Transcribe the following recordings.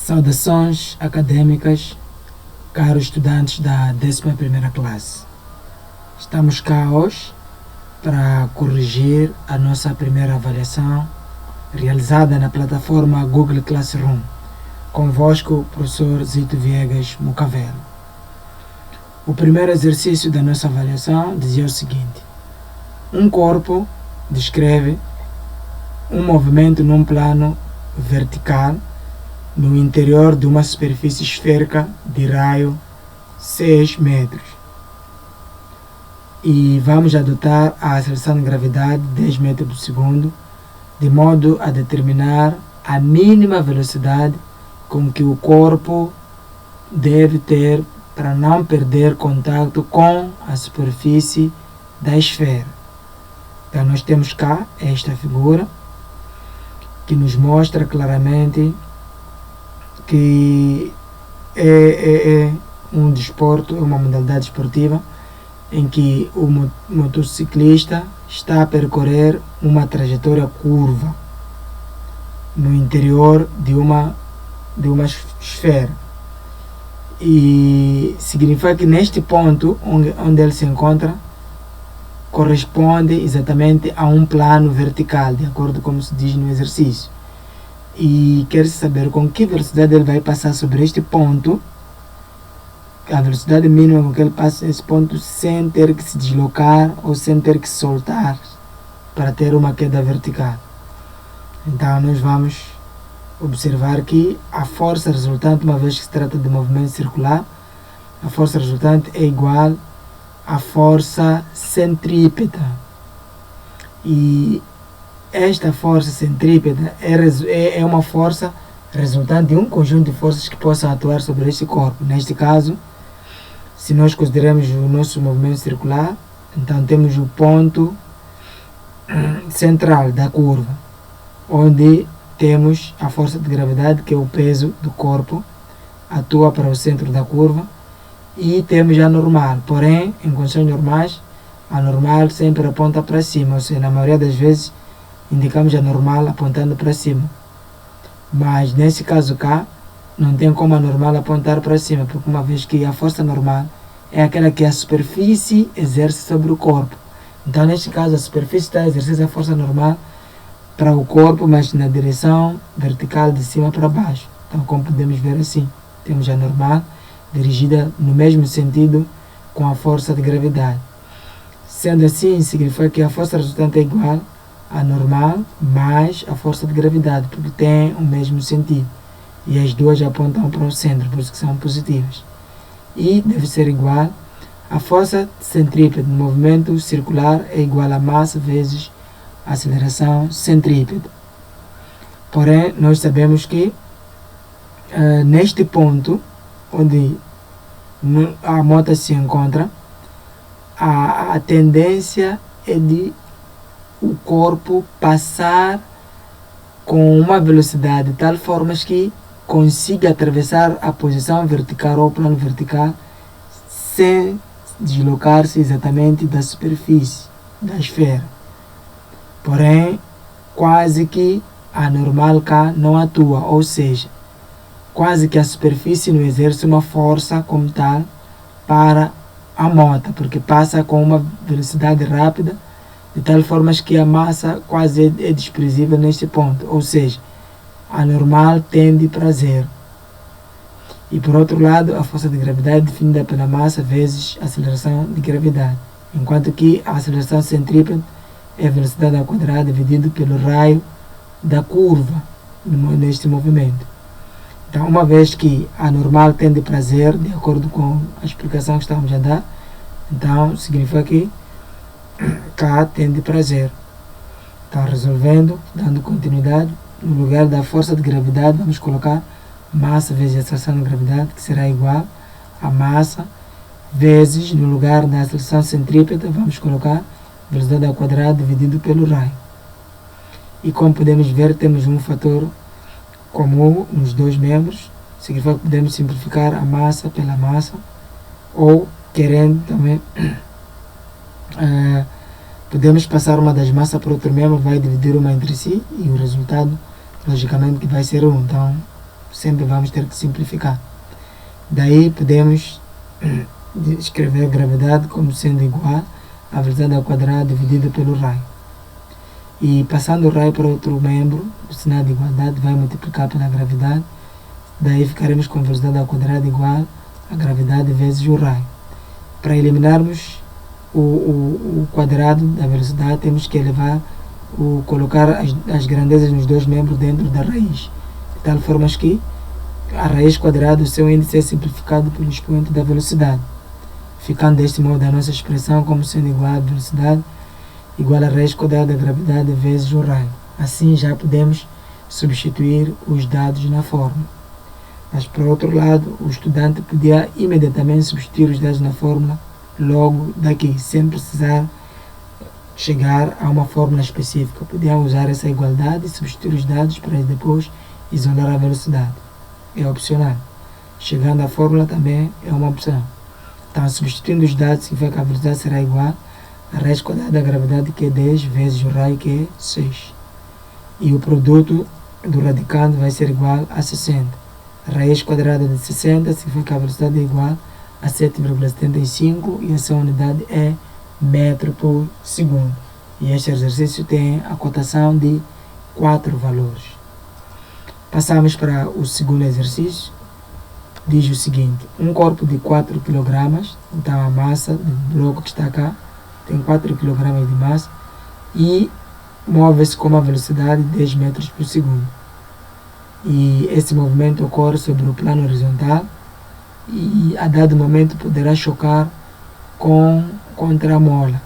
Saudações acadêmicas, caros estudantes da 11ª classe. Estamos cá hoje para corrigir a nossa primeira avaliação realizada na plataforma Google Classroom. Convosco, professor Zito Viegas Mucavelo. O primeiro exercício da nossa avaliação dizia o seguinte: um corpo descreve um movimento num plano vertical no interior de uma superfície esférica de raio 6 metros. E vamos adotar a aceleração de gravidade de 10 metros por segundo, de modo a determinar a mínima velocidade com que o corpo deve ter para não perder contato com a superfície da esfera. Então nós temos cá esta figura que nos mostra claramente que é um desporto, é uma modalidade esportiva em que o motociclista está a percorrer uma trajetória curva no interior de uma esfera. E significa que neste ponto onde ele se encontra corresponde exatamente a um plano vertical, de acordo com como se diz no exercício. E quer saber com que velocidade ele vai passar sobre este ponto, a velocidade mínima com que ele passa nesse ponto sem ter que se deslocar ou sem ter que se soltar para ter uma queda vertical. Então nós vamos observar que a força resultante, uma vez que se trata de movimento circular, a força resultante é igual à força centrípeta. E esta força centrípeta é uma força resultante de um conjunto de forças que possam atuar sobre este corpo. Neste caso, se nós considerarmos o nosso movimento circular, então temos o ponto central da curva, onde temos a força de gravidade, que é o peso do corpo, atua para o centro da curva, e temos a normal. Porém, em condições normais, a normal sempre aponta para cima, ou seja, na maioria das vezes indicamos a normal apontando para cima. Mas nesse caso cá, não tem como a normal apontar para cima, porque uma vez que a força normal é aquela que a superfície exerce sobre o corpo. Então neste caso a superfície está a exercer a força normal para o corpo, mas na direção vertical de cima para baixo. Então, como podemos ver assim, temos a normal dirigida no mesmo sentido com a força de gravidade. Sendo assim, significa que a força resultante é igual a normal mais a força de gravidade, porque tem o mesmo sentido. E as duas apontam para o centro, por isso que são positivas. E deve ser igual a força centrípeta no movimento circular é igual a massa vezes a aceleração centrípeta. Porém, nós sabemos que neste ponto onde a moto se encontra, a tendência é de o corpo passar com uma velocidade de tal forma que consiga atravessar a posição vertical ou plano vertical sem deslocar-se exatamente da superfície da esfera. Porém, quase que a normal cá não atua, ou seja, quase que a superfície não exerce uma força como tal para a moto, porque passa com uma velocidade rápida, de tal forma que a massa quase é desprezível neste ponto, ou seja, a normal tende para zero. E por outro lado, a força de gravidade é definida pela massa vezes a aceleração de gravidade, enquanto que a aceleração centrípeta é a velocidade ao quadrado dividido pelo raio da curva neste movimento. Então, uma vez que a normal tende para zero, de acordo com a explicação que estamos a dar, então significa que K tende para zero. Então, resolvendo, dando continuidade, no lugar da força de gravidade, vamos colocar massa vezes a aceleração de gravidade, que será igual a massa vezes, no lugar da aceleração centrípeta, vamos colocar velocidade ao quadrado dividido pelo raio. E como podemos ver, temos um fator comum nos dois membros, significa que podemos simplificar a massa pela massa, ou, querendo também, podemos passar uma das massas para outro membro, vai dividir uma entre si, e o resultado, logicamente, que vai ser 1. Então, sempre vamos ter que simplificar. Daí podemos escrever a gravidade como sendo igual à velocidade ao quadrado dividido pelo raio. E passando o raio para outro membro, o sinal de igualdade vai multiplicar pela gravidade. Daí ficaremos com a velocidade ao quadrado igual a gravidade vezes o raio. Para eliminarmos o quadrado da velocidade, temos que colocar as grandezas nos dois membros dentro da raiz, de tal forma que a raiz quadrada, o seu índice é simplificado pelo expoente da velocidade, ficando deste modo a nossa expressão como sendo igual a velocidade igual a raiz quadrada da gravidade vezes o raio. Assim já podemos substituir os dados na fórmula. Mas, por outro lado, o estudante podia imediatamente substituir os dados na fórmula logo daqui, sem precisar chegar a uma fórmula específica. Podia usar essa igualdade e substituir os dados para depois isolar a velocidade. É opcional. Chegando à fórmula também é uma opção. Então, substituindo os dados, significa que a velocidade será igual a raiz quadrada da gravidade, que é 10, vezes o raio, que é 6. E o produto do radicando vai ser igual a 60. A raiz quadrada de 60 significa que a velocidade é igual a 7,75 e essa unidade é metro por segundo. E este exercício tem a cotação de 4 valores. Passamos para o segundo exercício. Diz o seguinte: um corpo de 4 kg, então a massa do bloco que está cá tem 4 kg de massa e move-se com uma velocidade de 10 metros por segundo. E esse movimento ocorre sobre o plano horizontal e a dado momento poderá chocar contra a mola,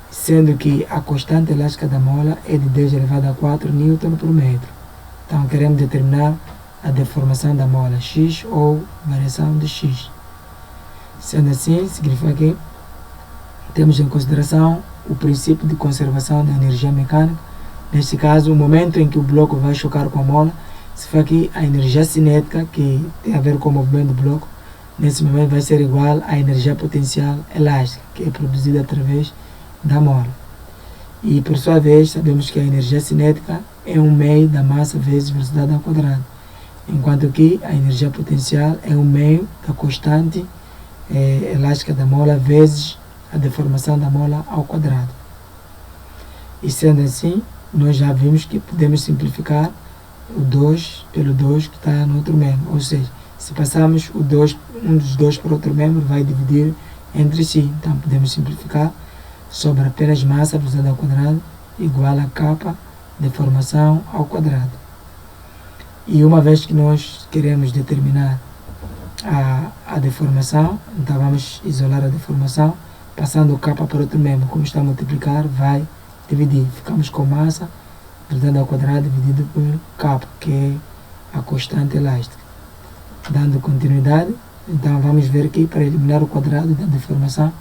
sendo que a constante elástica da mola é de 10 elevado a 4 Newton por metro. Então queremos determinar a deformação da mola x ou variação de x. Sendo assim, significa que temos em consideração o princípio de conservação da energia mecânica. Neste caso, o momento em que o bloco vai chocar com a mola, significa que a energia cinética, que tem a ver com o movimento do bloco, nesse momento vai ser igual à energia potencial elástica, que é produzida através da mola. E por sua vez, sabemos que a energia cinética é um meio da massa vezes velocidade ao quadrado, enquanto que a energia potencial é um meio da constante elástica da mola vezes a deformação da mola ao quadrado. E sendo assim, nós já vimos que podemos simplificar o 2 pelo 2 que está no outro membro. Ou seja, se passarmos um dos dois para outro membro, vai dividir entre si. Então podemos simplificar sobre apenas massa velocidade ao quadrado igual a kappa deformação ao quadrado. E uma vez que nós queremos determinar a deformação, então vamos isolar a deformação, passando o kappa para outro membro. Como está a multiplicar, vai dividir. Ficamos com massa velocidade ao quadrado dividido por kappa, que é a constante elástica. Dando continuidade, então vamos ver que para eliminar o quadrado da deformação,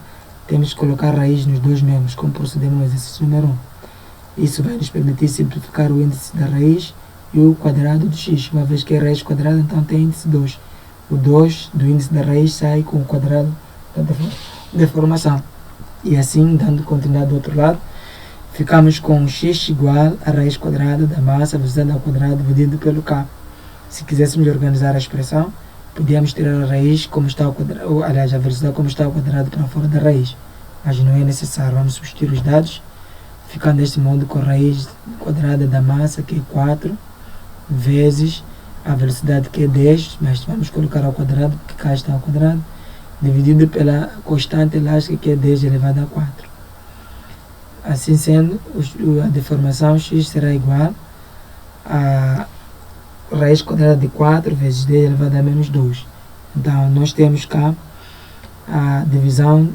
temos que colocar raiz nos dois membros, como procedemos no exercício número 1. Isso vai nos permitir simplificar o índice da raiz e o quadrado de x. Uma vez que é raiz quadrada, então tem índice 2. O 2 do índice da raiz sai com o quadrado da deformação. E assim, dando continuidade do outro lado, ficamos com x igual a raiz quadrada da massa velocidade ao quadrado dividido pelo k. Se quiséssemos organizar a expressão, podíamos tirar a raiz como está ao quadrado, aliás, a velocidade como está ao quadrado para fora da raiz. Mas não é necessário, vamos substituir os dados, ficando deste modo com a raiz quadrada da massa, que é 4, vezes a velocidade, que é 10, mas vamos colocar ao quadrado, porque cá está ao quadrado, dividido pela constante elástica, que é 10 elevado a 4. Assim sendo, a deformação x será igual a raiz quadrada de 4 vezes 10 elevado a menos 2. Então, nós temos cá a divisão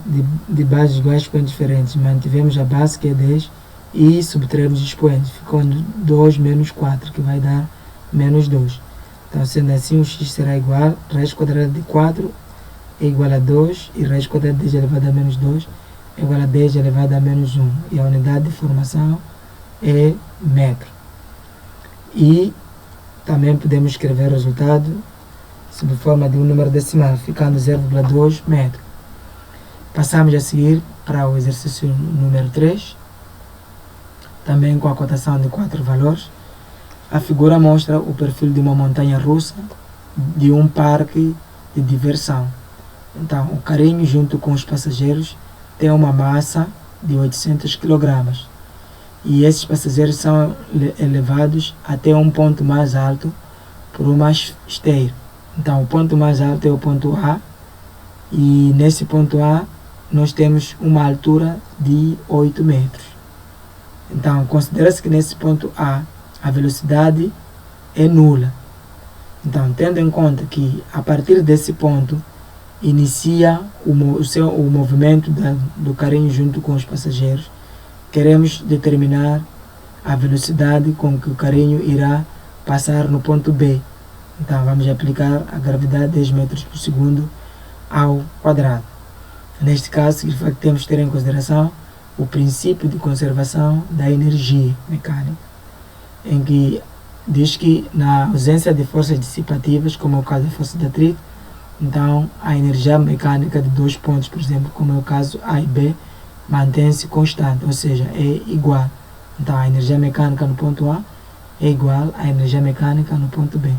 de bases iguais a expoentes diferentes. Mantivemos a base, que é 10, e subtraímos os expoentes. Ficou 2 menos 4, que vai dar menos 2. Então, sendo assim, o x será igual a raiz quadrada de 4 é igual a 2, e raiz quadrada de 10 elevado a menos 2 é igual a 10 elevado a menos 1. E a unidade de formação é metro. E também podemos escrever o resultado sob forma de um número decimal, ficando 0,2 metro. Passamos a seguir para o exercício número 3, também com a cotação de 4 valores. A figura mostra o perfil de uma montanha russa de um parque de diversão. Então, o carrinho junto com os passageiros tem uma massa de 800 kg e esses passageiros são elevados até um ponto mais alto por uma esteira. Então, o ponto mais alto é o ponto A e nesse ponto A nós temos uma altura de 8 metros. Então, considera-se que nesse ponto A a velocidade é nula. Então, tendo em conta que a partir desse ponto inicia o movimento do carrinho junto com os passageiros, queremos determinar a velocidade com que o carrinho irá passar no ponto B. Então, vamos aplicar a gravidade 10 metros por segundo ao quadrado. Neste caso, significa que temos que ter em consideração o princípio de conservação da energia mecânica, em que diz que na ausência de forças dissipativas, como é o caso da força de atrito, então a energia mecânica de dois pontos, por exemplo, como é o caso A e B, mantém-se constante, ou seja, é igual. Então a energia mecânica no ponto A é igual à energia mecânica no ponto B.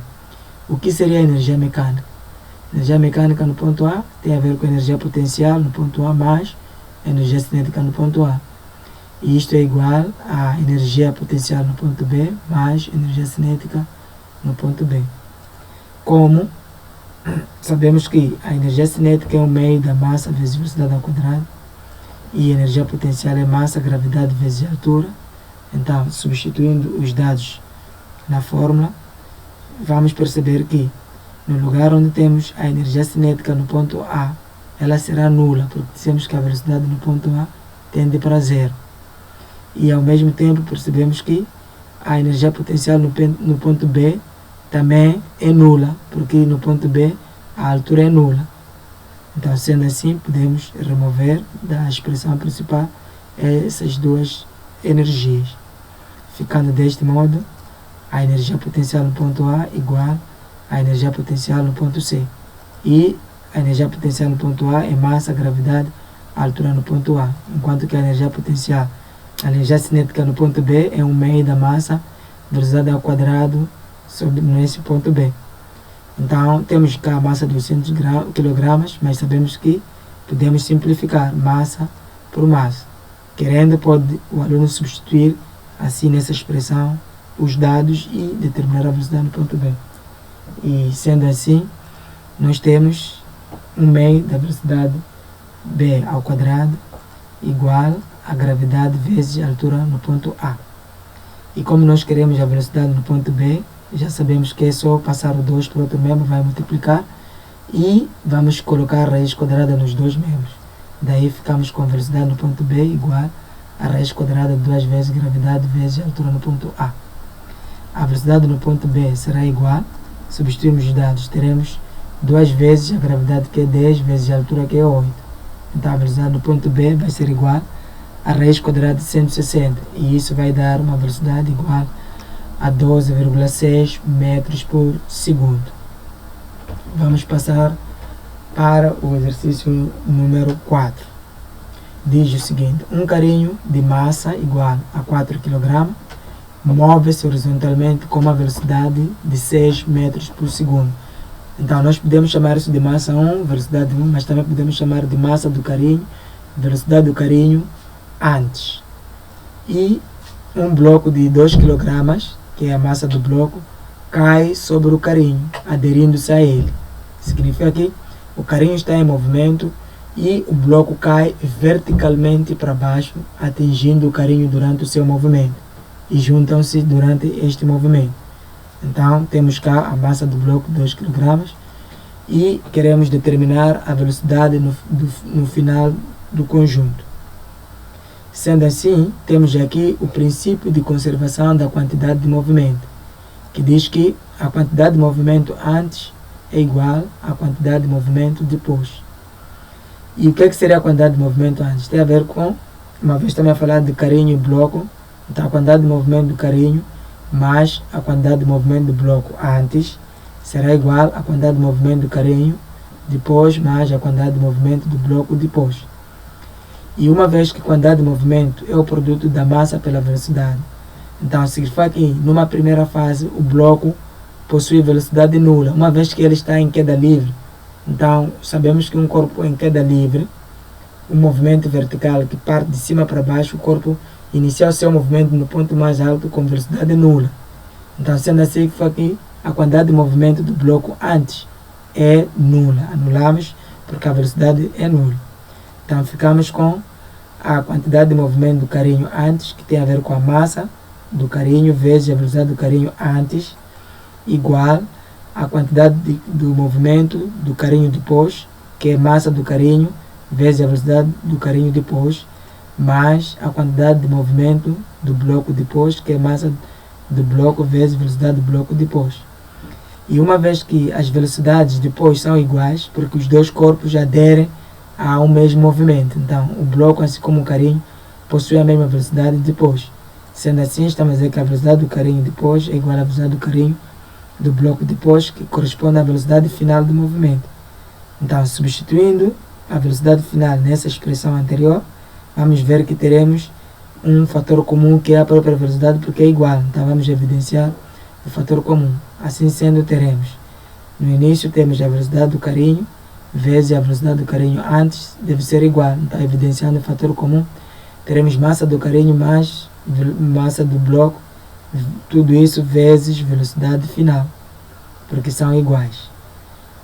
O que seria a energia mecânica? A energia mecânica no ponto A tem a ver com a energia potencial no ponto A mais a energia cinética no ponto A. E isto é igual à energia potencial no ponto B mais energia cinética no ponto B. Como sabemos que a energia cinética é o meio da massa vezes velocidade ao quadrado e a energia potencial é massa, gravidade vezes altura. Então, substituindo os dados na fórmula, vamos perceber que no lugar onde temos a energia cinética no ponto A, ela será nula, porque dissemos que a velocidade no ponto A tende para zero. E ao mesmo tempo percebemos que a energia potencial no ponto B também é nula, porque no ponto B a altura é nula. Então, sendo assim, podemos remover da expressão principal essas duas energias, ficando deste modo a energia potencial no ponto A igual à energia potencial no ponto C. E a energia potencial no ponto A é massa, gravidade, altura no ponto A, enquanto que a energia cinética no ponto B é um meio da massa, velocidade ao quadrado nesse ponto B. Então, temos cá a massa de 800 kg, mas sabemos que podemos simplificar massa por massa. Querendo, pode o aluno substituir assim nessa expressão os dados e determinar a velocidade no ponto B. E sendo assim, nós temos um meio da velocidade B ao quadrado igual a gravidade vezes a altura no ponto A. E como nós queremos a velocidade no ponto B, já sabemos que é só passar o 2 para o outro membro, vai multiplicar e vamos colocar a raiz quadrada nos dois membros. Daí ficamos com a velocidade no ponto B igual a raiz quadrada de 2 vezes gravidade vezes a altura no ponto A. A velocidade no ponto B será igual, substituímos os dados, teremos 2 vezes a gravidade que é 10 vezes a altura que é 8. Então a velocidade no ponto B vai ser igual a raiz quadrada de 160 e isso vai dar uma velocidade igual a 12,6 metros por segundo. Vamos passar para o exercício número 4. Diz o seguinte: um carrinho de massa igual a 4 kg move-se horizontalmente com uma velocidade de 6 metros por segundo. Então nós podemos chamar isso de massa 1, velocidade 1, mas também podemos chamar de massa do carrinho, velocidade do carrinho antes. E um bloco de 2 kg, que é a massa do bloco, cai sobre o carrinho, aderindo-se a ele. Significa que o carrinho está em movimento e o bloco cai verticalmente para baixo, atingindo o carrinho durante o seu movimento e juntam-se durante este movimento. Então temos cá a massa do bloco 2 kg e queremos determinar a velocidade no final do conjunto. Sendo assim, temos aqui o princípio de conservação da quantidade de movimento, que diz que a quantidade de movimento antes é igual à quantidade de movimento depois. E o que seria a quantidade de movimento antes? Tem a ver com, uma vez também a falar de carrinho e bloco, então a quantidade de movimento do carrinho mais a quantidade de movimento do bloco antes será igual à quantidade de movimento do carrinho depois mais a quantidade de movimento do bloco depois. E uma vez que a quantidade de movimento é o produto da massa pela velocidade, Então significa que numa primeira fase o bloco possui velocidade nula, uma vez que ele está em queda livre. Então sabemos que um corpo em queda livre, um movimento vertical que parte de cima para baixo, o corpo inicia o seu movimento no ponto mais alto com velocidade nula. Então sendo assim, significa que a quantidade de movimento do bloco antes é nula. Anulamos porque a velocidade é nula. Então ficamos com a quantidade de movimento do carrinho antes, que tem a ver com a massa do carrinho vezes a velocidade do carrinho antes, igual a quantidade do movimento do carrinho depois, que é massa do carrinho vezes a velocidade do carrinho depois, mais a quantidade de movimento do bloco depois, que é massa do bloco vezes a velocidade do bloco depois. E uma vez que as velocidades depois são iguais, porque os dois corpos aderem a um mesmo movimento, então o bloco, assim como o carrinho, possui a mesma velocidade depois. Sendo assim, estamos a dizer que a velocidade do carrinho depois é igual à velocidade do carrinho do bloco depois, que corresponde à velocidade final do movimento. Então, substituindo a velocidade final nessa expressão anterior, vamos ver que teremos um fator comum, que é a própria velocidade, porque é igual. Então vamos evidenciar o fator comum. Assim sendo, teremos no início temos a velocidade do carrinho vezes a velocidade do carrinho antes, deve ser igual. Então, evidenciando o fator comum, teremos massa do carrinho mais massa do bloco, tudo isso vezes velocidade final, porque são iguais.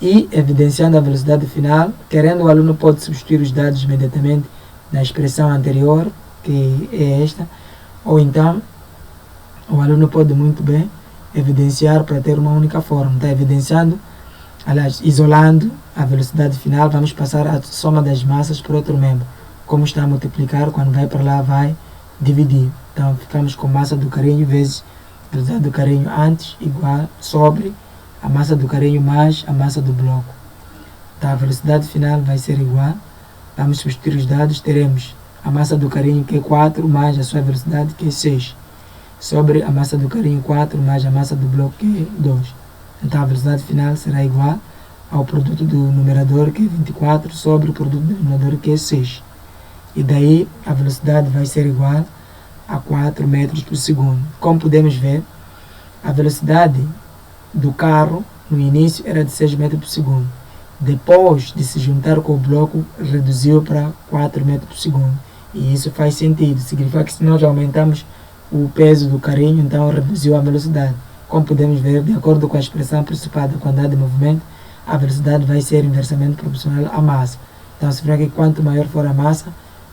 E evidenciando a velocidade final, querendo, o aluno pode substituir os dados imediatamente na expressão anterior, que é esta, ou então o aluno pode muito bem evidenciar para ter uma única forma. Está evidenciando, aliás, isolando a velocidade final, vamos passar a soma das massas por outro membro. Como está a multiplicar, quando vai para lá vai dividir. Então ficamos com massa do carrinho vezes a velocidade do carrinho antes, igual sobre a massa do carrinho mais a massa do bloco. Então a velocidade final vai ser igual. Vamos substituir os dados, teremos a massa do carrinho, que é 4, mais a sua velocidade, que é 6, sobre a massa do carrinho 4 mais a massa do bloco, que é 2. Então a velocidade final será igual ao produto do numerador, que é 24, sobre o produto do denominador, que é 6. E daí a velocidade vai ser igual a 4 metros por segundo. Como podemos ver, a velocidade do carro no início era de 6 metros por segundo. Depois de se juntar com o bloco, reduziu para 4 metros por segundo. E isso faz sentido. Significa que se nós aumentamos o peso do carrinho, então reduziu a velocidade. Como podemos ver, de acordo com a expressão principal da quantidade de movimento, a velocidade vai ser inversamente proporcional à massa. Então significa que quanto maior for a massa,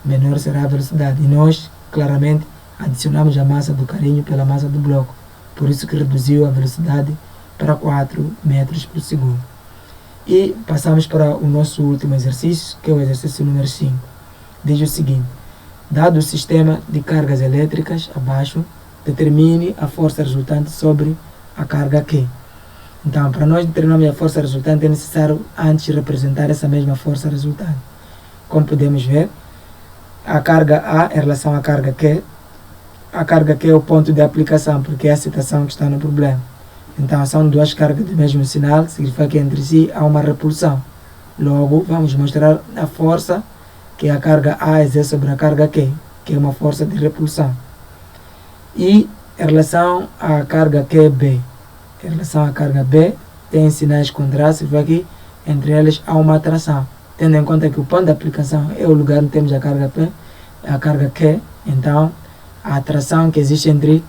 menor será a velocidade. E nós, claramente, adicionamos a massa do carrinho pela massa do bloco. Por isso que reduziu a velocidade para 4 metros por segundo. E passamos para o nosso último exercício, que é o exercício número 5. Diz o seguinte: dado o sistema de cargas elétricas abaixo, determine a força resultante sobre a carga Q. Então, para nós determinarmos a força resultante, é necessário antes representar essa mesma força resultante. Como podemos ver, a carga A em relação à carga Q, a carga Q é o ponto de aplicação, porque é a situação que está no problema. Então, são duas cargas do mesmo sinal, significa que entre si há uma repulsão. Logo, vamos mostrar a força que a carga A exerce sobre a carga Q, que é uma força de repulsão. E em relação à carga QB, em relação à carga B, tem sinais contrários, significa que entre eles há uma atração. Tendo em conta que o ponto de aplicação é o lugar onde temos a carga P, a carga Q, então a atração que existe entre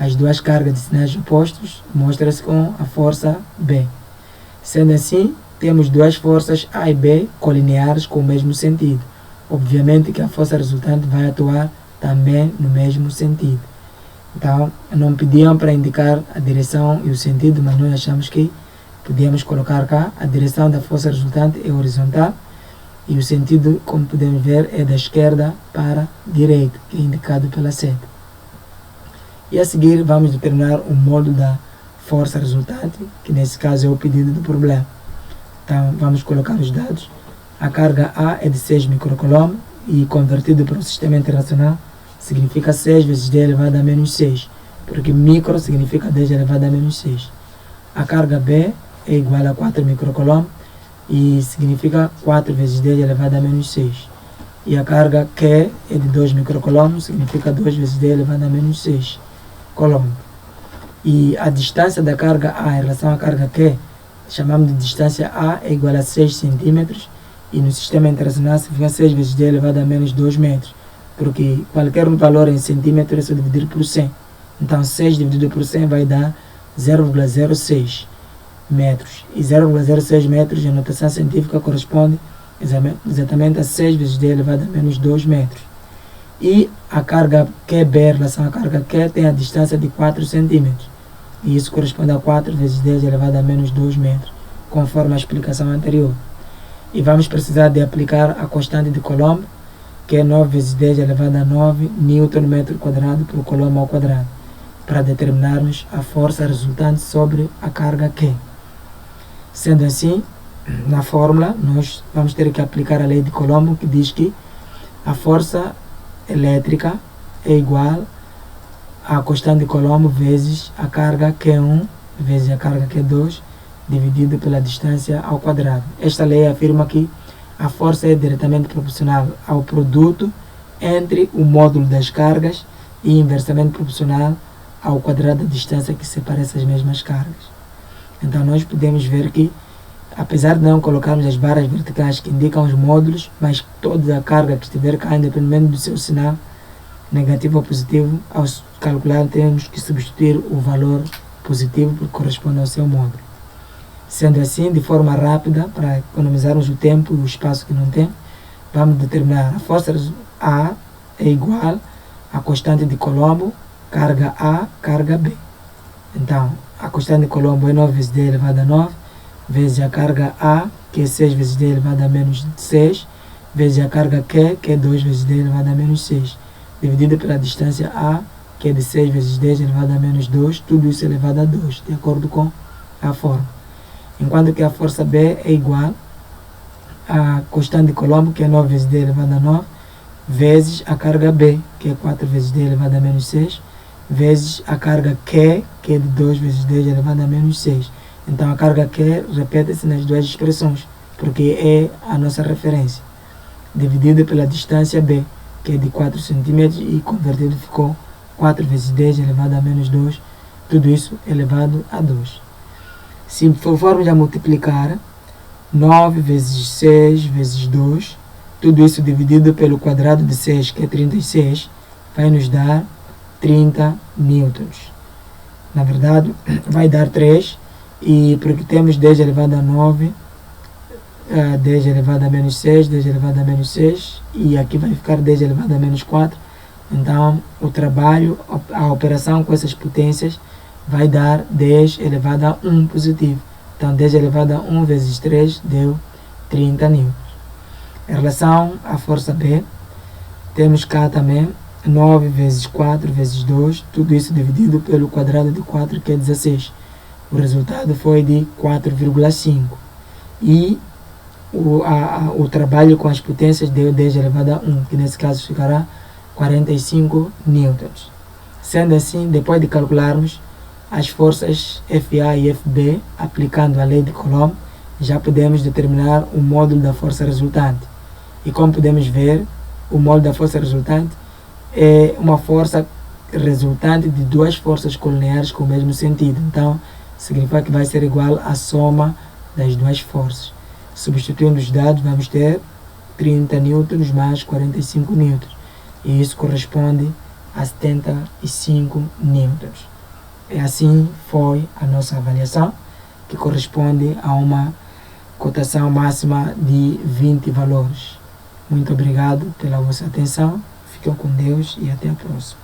as duas cargas de sinais opostos mostra-se com a força B. Sendo assim, temos duas forças A e B colineares com o mesmo sentido. Obviamente que a força resultante vai atuar também no mesmo sentido. Então, não pediam para indicar a direção e o sentido, mas nós achamos que podíamos colocar cá. A direção da força resultante é horizontal e o sentido, como podemos ver, é da esquerda para a direita, que é indicado pela seta. E a seguir vamos determinar o modo da força resultante, que nesse caso é o pedido do problema. Então vamos colocar os dados. A carga A é de 6 microcoulomb e convertido para o sistema internacional significa 6 vezes 10 elevado a menos 6, porque micro significa 10 elevado a menos 6. A carga B é igual a 4 microcoulomb e significa 4 vezes 10 elevado a menos 6. E a carga Q é de 2 microcoulomb, significa 2 vezes 10 elevado a menos 6. Colombo. E a distância da carga A em relação à carga Q, chamamos de distância A, é igual a 6 centímetros, e no sistema internacional significa 6 vezes 10 elevado a menos 2 metros, porque qualquer valor em centímetro é só dividir por 100. Então 6 dividido por 100 vai dar 0,06 metros. E 0,06 metros em notação científica corresponde exatamente a 6 vezes 10 elevado a menos 2 metros. E a carga QB em relação à carga Q tem a distância de 4 centímetros. E isso corresponde a 4 vezes 10 elevado a menos 2 metros, conforme a explicação anterior. E vamos precisar de aplicar a constante de Colombo, que é 9 vezes 10 elevado a 9 Newton metro quadrado por Colombo ao quadrado, para determinarmos a força resultante sobre a carga Q. Sendo assim, na fórmula, nós vamos ter que aplicar a lei de Colombo, que diz que a força elétrica é igual a constante de Colombo vezes a carga Q1 vezes a carga Q2 dividido pela distância ao quadrado. Esta lei afirma que a força é diretamente proporcional ao produto entre o módulo das cargas e inversamente proporcional ao quadrado da distância que separa essas mesmas cargas. Então nós podemos ver que, apesar de não colocarmos as barras verticais que indicam os módulos, mas toda a carga que estiver cá, independente do seu sinal, negativo ou positivo, ao calcular temos que substituir o valor positivo porque corresponde ao seu módulo. Sendo assim, de forma rápida, para economizarmos o tempo e o espaço que não tem, vamos determinar a força A é igual à constante de Colombo, carga A, carga B. Então, a constante de Colombo é 9 vezes 10 elevado a 9, vezes a carga A, que é 6 vezes 10 elevado a menos 6, vezes a carga Q, que é 2 vezes 10 elevado a menos 6, dividido pela distância A, que é de 6 vezes 10 elevado a menos 2, tudo isso elevado a 2, de acordo com a forma. Enquanto que a força B é igual à constante de Colombo, que é 9 vezes 10 elevado a 9, vezes a carga B, que é 4 vezes 10 elevado a menos 6, vezes a carga Q, que é de 2 vezes 10 elevado a menos 6. Então a carga Q repete-se nas duas expressões, porque é a nossa referência, dividido pela distância B, que é de 4 cm, e convertido ficou 4 vezes 10 elevado a menos 2, tudo isso elevado a 2. Se formos a multiplicar 9 vezes 6 vezes 2, tudo isso dividido pelo quadrado de 6, que é 36, vai nos dar 30 newtons. Na verdade, vai dar 3, e porque temos 10 elevado a 9, 10 elevado a menos 6, 10 elevado a menos 6, e aqui vai ficar 10 elevado a menos 4. Então, o trabalho, a operação com essas potências vai dar 10 elevado a 1 positivo. Então, 10 elevado a 1 vezes 3 deu 30 newtons. Em relação à força B, temos cá também 9 vezes 4 vezes 2, tudo isso dividido pelo quadrado de 4, que é 16. O resultado foi de 4,5. E o trabalho com as potências deu 10 elevado a 1, que nesse caso ficará 45 newtons. Sendo assim, depois de calcularmos as forças FA e FB, aplicando a lei de Coulomb, já podemos determinar o módulo da força resultante. E como podemos ver, o módulo da força resultante é uma força resultante de duas forças colineares com o mesmo sentido. Então, significa que vai ser igual à soma das duas forças. Substituindo os dados, vamos ter 30 newtons mais 45 newtons. E isso corresponde a 75 newtons. E assim foi a nossa avaliação, que corresponde a uma cotação máxima de 20 valores. Muito obrigado pela vossa atenção. Fiquem com Deus e até a próxima.